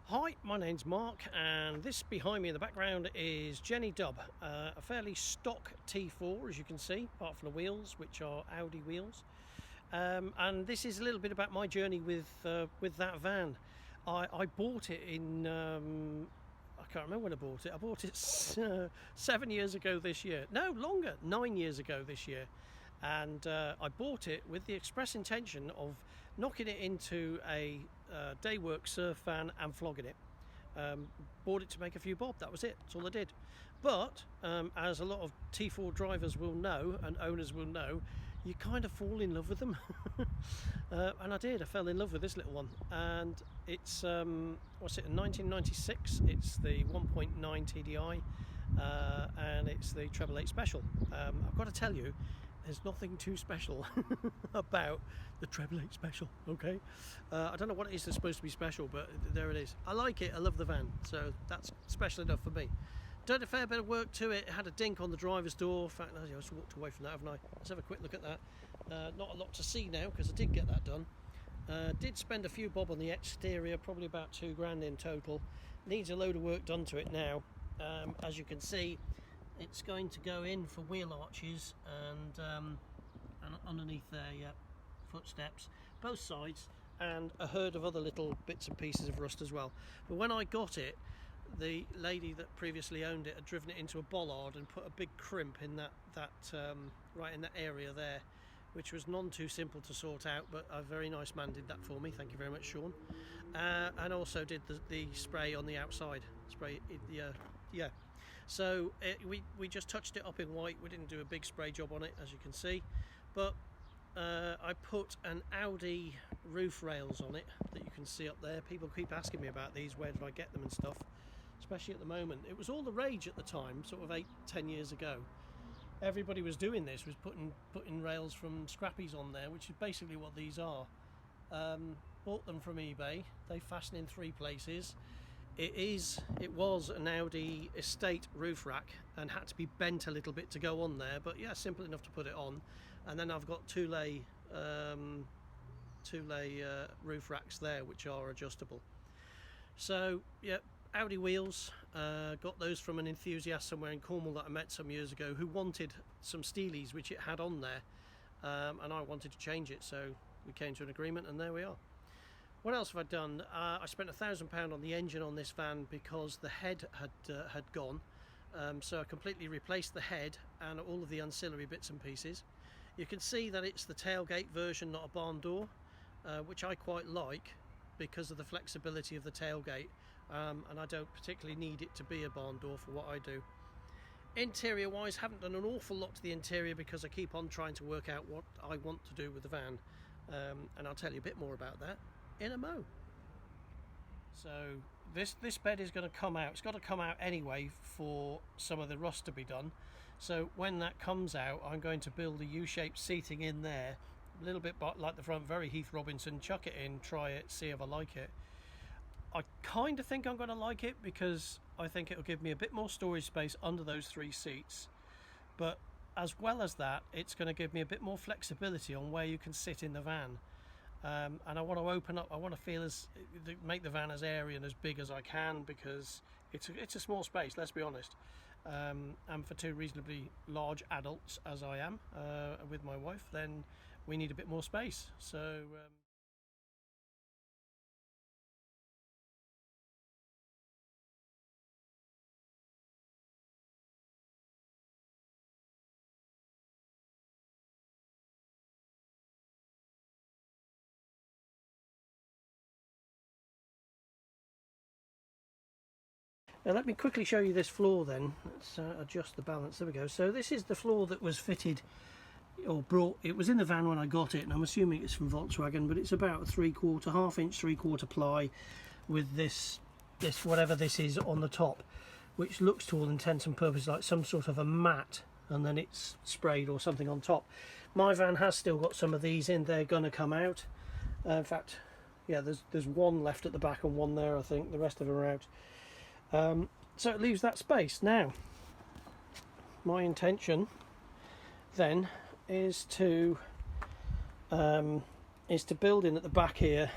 Hi, my name's Mark, and this behind me in the background is Jenny Dub, a fairly stock T4, as you can see, apart from the wheels, which are Audi wheels. And this is a little bit about my journey with that van. I bought it in I can't remember when I bought it. I bought it 7 years ago this year. No, longer, 9 years ago this year. And I bought it with the express intention of knocking it into a day work surf van and flogging it. Bought it to make a few bob, that was it, that's all I did. But as a lot of T4 drivers will know and owners will know, you kind of fall in love with them. And I did, I fell in love with this little one. And it's, what's it, in 1996, it's the 1.9 TDI, and it's the 888 Special. I've got to tell you, there's nothing too special about the 888 Special, okay? I don't know what it is that's supposed to be special, but there it is. I like it, I love the van, so that's special enough for me. Done a fair bit of work to it. It had a dink on the driver's door. In fact, I just walked away from that, haven't I? Let's have a quick look at that. Not a lot to see now, because I did get that done. Did spend a few bob on the exterior, probably about £2 in total. Needs a load of work done to it now. As you can see, it's going to go in for wheel arches and underneath there, yeah, footsteps, both sides, and a herd of other little bits and pieces of rust as well. But when I got it, the lady that previously owned it had driven it into a bollard and put a big crimp in that right in that area there, which was none too simple to sort out, but a very nice man did that for me. Thank you very much, Sean. And also did the spray on the outside. Yeah. So we just touched it up in white. We didn't do a big spray job on it, as you can see, but I put an Audi roof rails on it that you can see up there. People keep asking me about these, where did I get them and stuff, especially at the moment. It was all the rage at the time, sort of 8-10 years ago. Everybody was doing this, was putting rails from scrappies on there, which is basically what these are. Bought them from eBay. They fasten in 3 places. It was an Audi estate roof rack and had to be bent a little bit to go on there, but yeah, simple enough to put it on. And then I've got two lay roof racks there, which are adjustable. So yeah, Audi wheels, got those from an enthusiast somewhere in Cornwall that I met some years ago, who wanted some Steelies which it had on there, and I wanted to change it, so we came to an agreement, and there we are. What else have I done? I spent £1,000 on the engine on this van because the head had gone, so I completely replaced the head and all of the ancillary bits and pieces. You can see that it's the tailgate version, not a barn door, which I quite like because of the flexibility of the tailgate, and I don't particularly need it to be a barn door for what I do. Interior wise, haven't done an awful lot to the interior because I keep on trying to work out what I want to do with the van, and I'll tell you a bit more about that in a mo. So this bed is going to come out. It's got to come out anyway for some of the rust to be done. So when that comes out, I'm going to build a U-shaped seating in there, a little bit like the front, very Heath Robinson, chuck it in, try it, see if I like it. I kind of think I'm going to like it because I think it'll give me a bit more storage space under those 3 seats, but as well as that, it's going to give me a bit more flexibility on where you can sit in the van. And I want to open up, I want to make the van as airy and as big as I can, because it's a small space, let's be honest. And for 2 reasonably large adults, as I am, with my wife, then we need a bit more space. So now let me quickly show you this floor then. Let's adjust the balance. There we go. So this is the floor that was fitted or brought. It was in the van when I got it, and I'm assuming it's from Volkswagen, but it's about a 3/4, half-inch 3/4 ply with this whatever this is on the top, which looks to all intents and purposes like some sort of a mat, and then it's sprayed or something on top. My van has still got some of these in. They're going to come out. In fact, yeah, there's one left at the back and one there, I think. The rest of them are out. So it leaves that space. Now, my intention then is to build in at the back here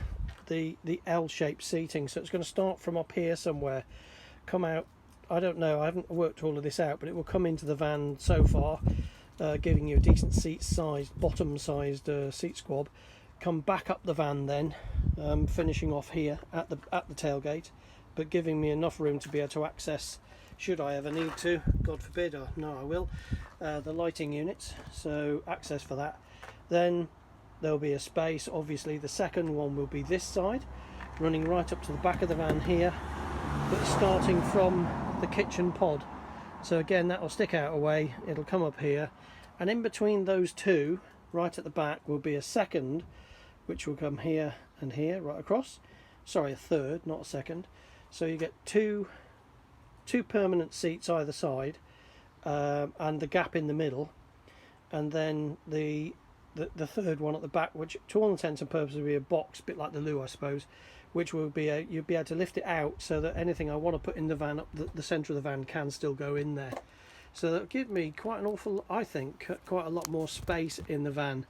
the L-shaped seating. So it's going to start from up here somewhere, come out, I don't know, I haven't worked all of this out, but it will come into the van so far, giving you a decent seat sized, bottom sized seat squab, come back up the van then, finishing off here at the tailgate, but giving me enough room to be able to access, should I ever need to, God forbid, or no I will, the lighting units, so access for that. Then there'll be a space, obviously the second one will be this side, running right up to the back of the van here, but starting from the kitchen pod. So again, that will stick out away, it'll come up here, and in between those two, right at the back, will be a second, which will come here and here, right across. Sorry, a third, not a second. So you get two permanent seats either side, and the gap in the middle, and then the third one at the back, which to all intents and purposes will be a box, a bit like the loo I suppose, which will be you'll be able to lift it out so that anything I want to put in the van, up the centre of the van, can still go in there. So that'll give me quite an awful, I think, quite a lot more space in the van.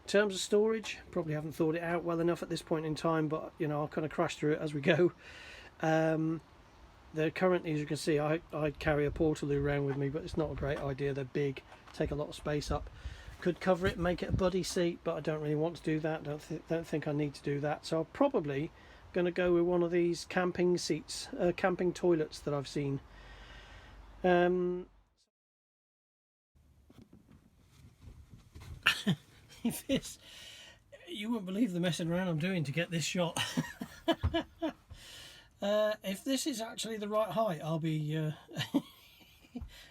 In terms of storage, probably haven't thought it out well enough at this point in time, but you know, I'll kind of crash through it as we go. They're currently, as you can see, I carry a Portaloo around with me, but it's not a great idea. They're big, take a lot of space up. Could cover it, make it a buddy seat, but I don't really want to do that. Don't think I need to do that. So I'm probably going to go with one of these camping seats, camping toilets that I've seen. If this, you wouldn't believe the messing around I'm doing to get this shot. If this is actually the right height, I'll be.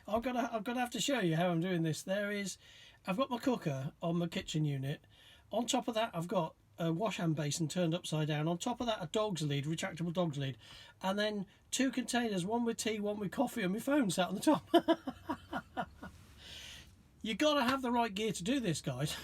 I'm gonna have to show you how I'm doing this. I've got my cooker on my kitchen unit. On top of that, I've got a wash hand basin turned upside down. On top of that, a dog's lead, retractable dog's lead, and then two containers, one with tea, one with coffee, and my phone sat on the top. You gotta have the right gear to do this, guys.